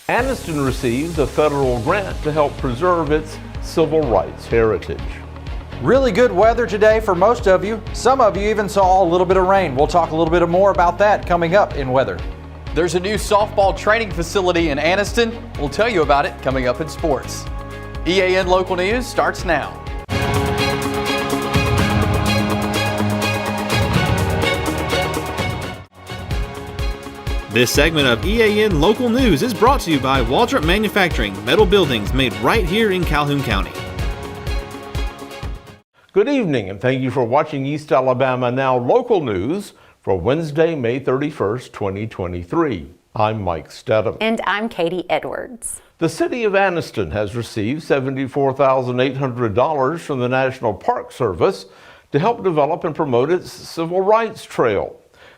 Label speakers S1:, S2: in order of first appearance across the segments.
S1: Anniston received a federal grant to help preserve its civil rights heritage.
S2: Really good weather today for most of you. Some of you even saw a little bit of rain. We'll talk a little bit more about that coming up in weather.
S3: There's a new softball training facility in Anniston. We'll tell you about it coming up in sports. EAN Local News starts now.
S4: This segment of EAN Local News is brought to you by Waldrop Manufacturing, metal buildings made right here in Calhoun County.
S1: Good evening, and thank you for watching East Alabama Now Local News for Wednesday, May 31st, 2023. I'm Mike Stedham.
S5: And I'm Katie Edwards.
S1: The city of Anniston has received $74,800 from the National Park Service to help develop and promote its Civil Rights Trail.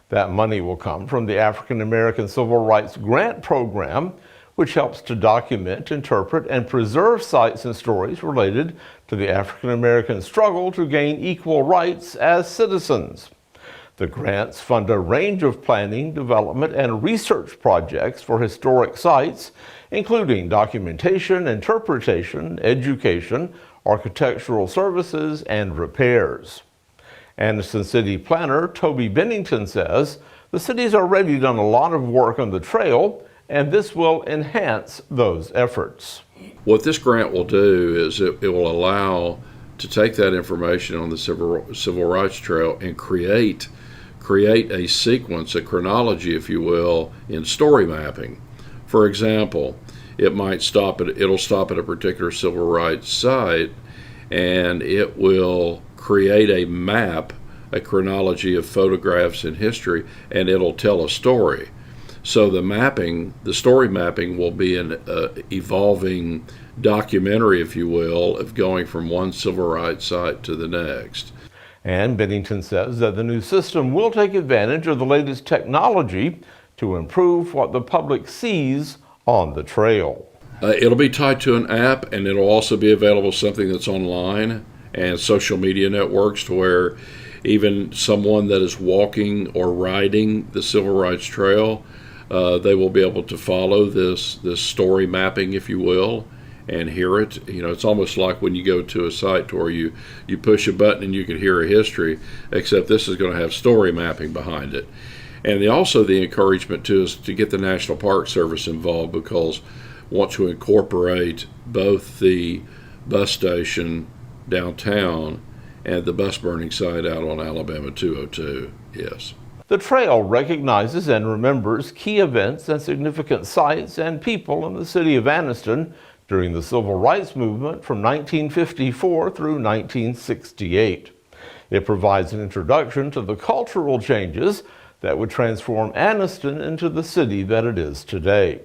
S1: That money will come from the African American Civil Rights Grant Program, which helps to document, interpret, and preserve sites and stories related to the African American struggle to gain equal rights as citizens. The grants fund a range of planning, development, and research projects for historic sites, including documentation, interpretation, education, architectural services, and repairs. Anniston City Planner Toby Bennington says the city's already done a lot of work on the trail, and this will enhance those efforts.
S6: What this grant will do is it will allow to take that information on the Civil Rights Trail and create a sequence, a chronology, if you will, in story mapping. For example, it'll stop at a particular civil rights site, and it will create a map, a chronology of photographs and history, and it'll tell a story. So the story mapping will be an evolving documentary, if you will, of going from one civil rights site to the next.
S1: And Bennington says that the new system will take advantage of the latest technology to improve what the public sees on the trail.
S6: It'll be tied to an app, and it'll also be available something that's online and social media networks, to where even someone that is walking or riding the Civil Rights Trail, they will be able to follow this story mapping, if you will, and hear it. You know, it's almost like when you go to a site where you push a button and you can hear a history, except this is going to have story mapping behind it. And also the encouragement too is to get the National Park Service involved, because want to incorporate both the bus station downtown and the bus burning site out on Alabama 202. Yes.
S1: The trail recognizes and remembers key events and significant sites and people in the city of Anniston during the Civil Rights Movement from 1954 through 1968. It provides an introduction to the cultural changes that would transform Anniston into the city that it is today.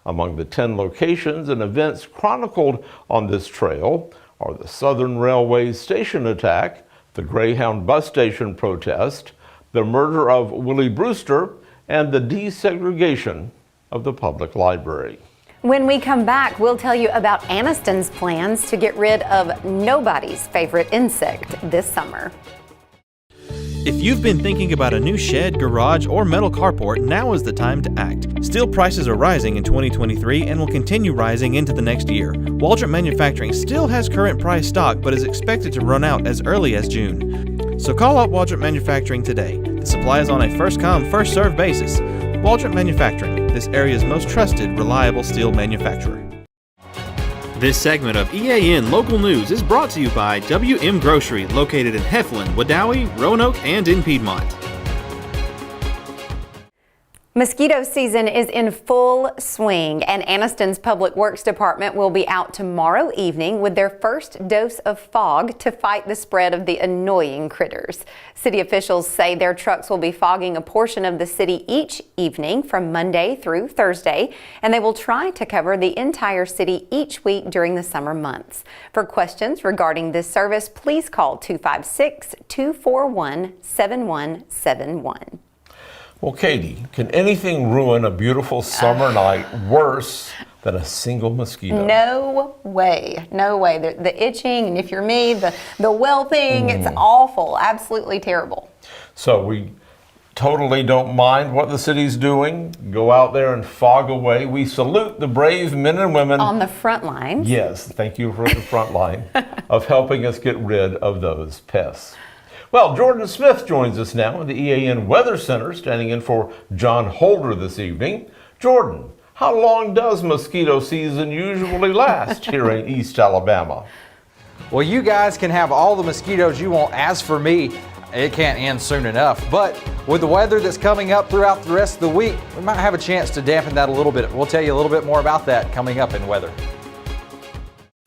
S1: Among the 10 locations and events chronicled on this trail are the Southern Railway station attack, the Greyhound bus station protest, the murder of Willie Brewster, and the desegregation of the public library.
S5: When we come back, we'll tell you about Anniston's plans to get rid of nobody's favorite insect this summer.
S4: If you've been thinking about a new shed, garage, or metal carport, now is the time to act. Steel prices are rising in 2023 and will continue rising into the next year. Waldrop Manufacturing still has current price stock, but is expected to run out as early as June. So call up Waldrop Manufacturing today. The supply is on a first-come, first-served basis. Waldrop Manufacturing, this area's most trusted, reliable steel manufacturer. This segment of EAN Local News is brought to you by WM Grocery, located in Heflin, Wadowee, Roanoke, and in Piedmont.
S5: Mosquito season is in full swing, and Anniston's Public Works Department will be out tomorrow evening with their first dose of fog to fight the spread of the annoying critters. City officials say their trucks will be fogging a portion of the city each evening from Monday through Thursday, and they will try to cover the entire city each week during the summer months. For questions regarding this service, please call 256-241-7171.
S1: Well, Katie, can anything ruin a beautiful summer night worse than a single mosquito?
S5: No way. No way. The itching, and if you're me, the whelping, it's awful. Absolutely terrible.
S1: So we totally don't mind what the city's doing. Go out there and fog away. We salute the brave men and women
S5: On the front lines.
S1: Yes, thank you for the front line of helping us get rid of those pests. Well, Jordan Smith joins us now in the EAN Weather Center, standing in for John Holder this evening. Jordan, how long does mosquito season usually last here in East Alabama?
S2: Well, you guys can have all the mosquitoes you want. As for me, it can't end soon enough. But with the weather that's coming up throughout the rest of the week, we might have a chance to dampen that a little bit. We'll tell you a little bit more about that coming up in weather.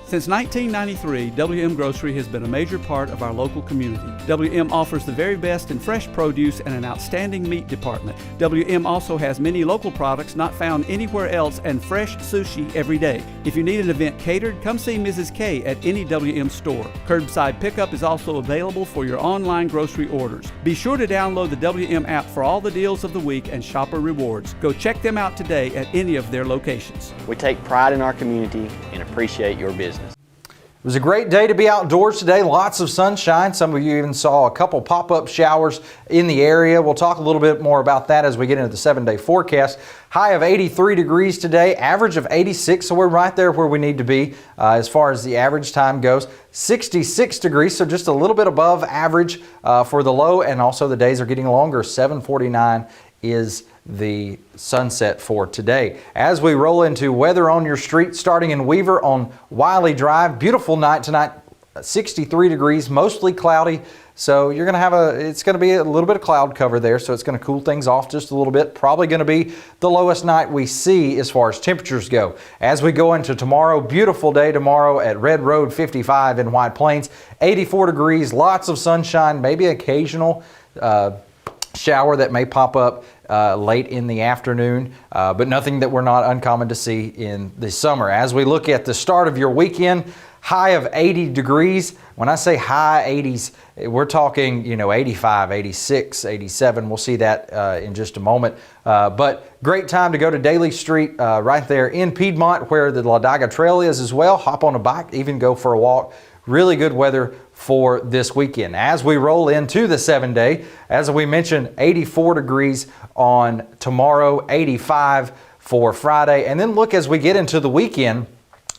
S7: Since 1993, WM Grocery has been a major part of our local community. WM offers the very best in fresh produce and an outstanding meat department. WM also has many local products not found anywhere else and fresh sushi every day. If you need an event catered, come see Mrs. K at any WM store. Curbside pickup is also available for your online grocery orders. Be sure to download the WM app for all the deals of the week and shopper rewards. Go check them out today at any of their locations.
S8: We take pride in our community and appreciate your business.
S2: It was a great day to be outdoors today. Lots of sunshine. Some of you even saw a couple pop-up showers in the area. We'll talk a little bit more about that as we get into the 7-day forecast. High of 83 degrees today, average of 86, so we're right there where we need to be as far as the average time goes. 66 degrees, so just a little bit above average for the low, and also the days are getting longer. 7:49 is the sunset for today. As we roll into weather on your street, starting in Weaver on Wiley Drive, beautiful night tonight, 63 degrees, mostly cloudy. So you're going to have it's going to be a little bit of cloud cover there, so it's going to cool things off just a little bit. Probably going to be the lowest night we see as far as temperatures go. As we go into tomorrow, beautiful day tomorrow at Red Road 55 in White Plains, 84 degrees, lots of sunshine, maybe occasional shower that may pop up late in the afternoon, but nothing that we're not uncommon to see in the summer. As we look at the start of your weekend, high of 80 degrees. When I say high 80s, we're talking, 85, 86, 87. We'll see that in just a moment. But great time to go to Daly Street right there in Piedmont where the Ladaga Trail is as well. Hop on a bike, even go for a walk. Really good weather for this weekend. As we roll into the 7-day, as we mentioned, 84 degrees on tomorrow, 85 for Friday. And then look, as we get into the weekend,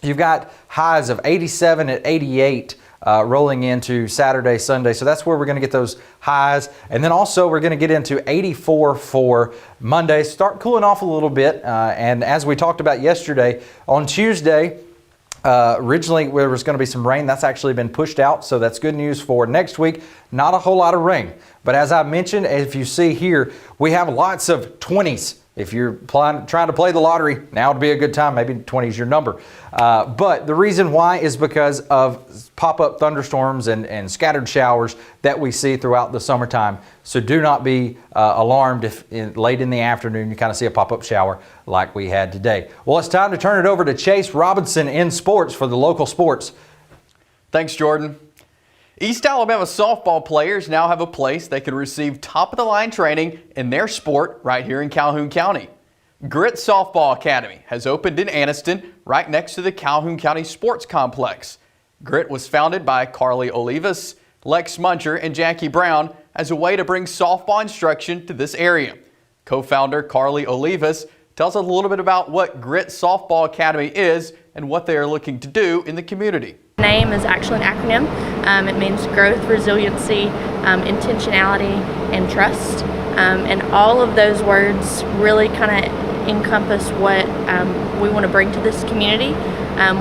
S2: you've got highs of 87 at 88 rolling into Saturday, Sunday. So that's where we're going to get those highs. And then also we're going to get into 84 for Monday. Start cooling off a little bit. And as we talked about yesterday, on Tuesday, originally there was going to be some rain. That's actually been pushed out, so that's good news for next week. Not a whole lot of rain, but as I mentioned, if you see here, we have lots of 20s. If you're trying to play the lottery, now would be a good time. Maybe 20 is your number. But the reason why is because of pop-up thunderstorms and scattered showers that we see throughout the summertime. So do not be alarmed if late in the afternoon you kind of see a pop-up shower like we had today. Well, it's time to turn it over to Chase Robinson in sports for the local sports.
S3: Thanks, Jordan. East Alabama softball players now have a place they can receive top-of-the-line training in their sport right here in Calhoun County. Grit Softball Academy has opened in Anniston right next to the Calhoun County Sports Complex. Grit was founded by Carly Olivas, Lex Muncher, and Jackie Brown as a way to bring softball instruction to this area. Co-founder Carly Olivas tells us a little bit about what Grit Softball Academy is and what they are looking to do in the community.
S9: The name is actually an acronym. It means growth, resiliency, intentionality, and trust. And all of those words really kind of encompass what we want to bring to this community.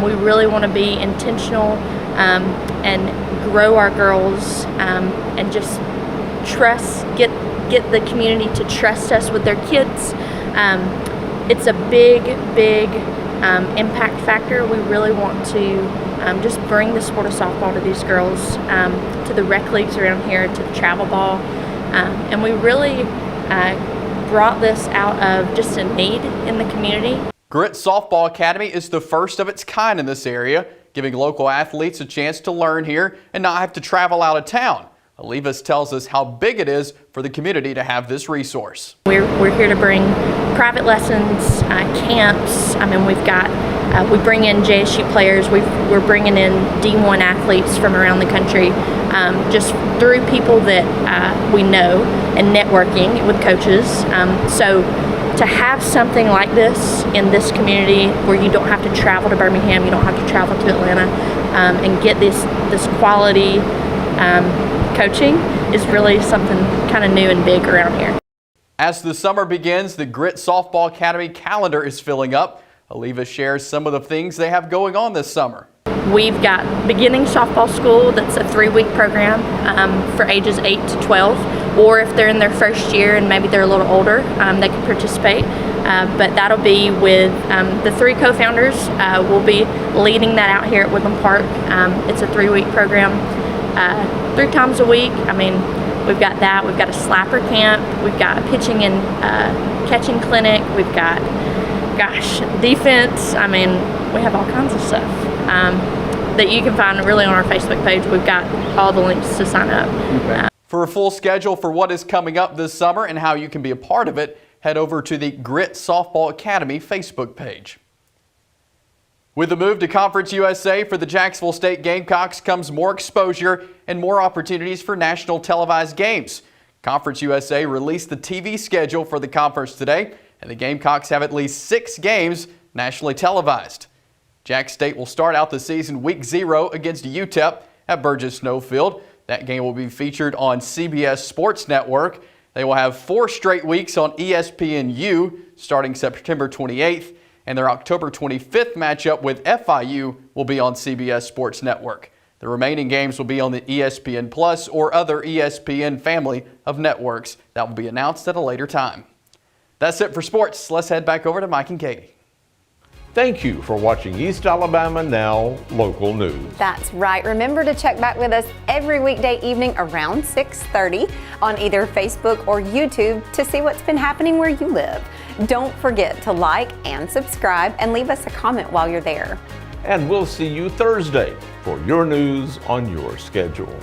S9: We really want to be intentional and grow our girls and just trust, get the community to trust us with their kids. It's a big impact factor. We really want to just bring the sport of softball to these girls, to the rec leagues around here, to the travel ball. And we really brought this out of just a need in the community.
S3: Grit Softball Academy is the first of its kind in this area, giving local athletes a chance to learn here and not have to travel out of town. Olivas tells us how big it is for the community to have this resource.
S9: We're here to bring private lessons, camps. I mean, we bring in JSU players. We're bringing in D1 athletes from around the country, just through people that we know and networking with coaches. So to have something like this in this community where you don't have to travel to Birmingham, you don't have to travel to Atlanta, and get this quality coaching is really something kind of new and big around here.
S3: As the summer begins, the Grit Softball Academy calendar is filling up. Aliva shares some of the things they have going on this summer.
S9: We've got beginning softball school that's a 3-week program for ages 8 to 12, or if they're in their first year and maybe they're a little older, they can participate. But that'll be with the 3 co-founders. We'll be leading that out here at Woodland Park. It's a 3-week program, 3 times a week. I mean, we've got that. We've got a slapper camp. We've got a pitching and catching clinic. We've got, defense. I mean, we have all kinds of stuff that you can find really on our Facebook page. We've got all the links to sign up.
S3: For a full schedule for what is coming up this summer and how you can be a part of it, head over to the Grit Softball Academy Facebook page. With the move to Conference USA for the Jacksonville State Gamecocks comes more exposure and more opportunities for national televised games. Conference USA released the TV schedule for the conference today, and the Gamecocks have at least 6 games nationally televised. Jack State will start out the season week 0 against UTEP at Burgess Snowfield. That game will be featured on CBS Sports Network. They will have 4 straight weeks on ESPNU starting September 28th, and their October 25th matchup with FIU will be on CBS Sports Network. The remaining games will be on the ESPN Plus or other ESPN family of networks. That will be announced at a later time. That's it for sports. Let's head back over to Mike and Katie.
S1: Thank you for watching East Alabama Now Local News.
S5: That's right. Remember to check back with us every weekday evening around 6:30 on either Facebook or YouTube to see what's been happening where you live. Don't forget to like and subscribe and leave us a comment while you're there.
S1: And we'll see you Thursday for your news on your schedule.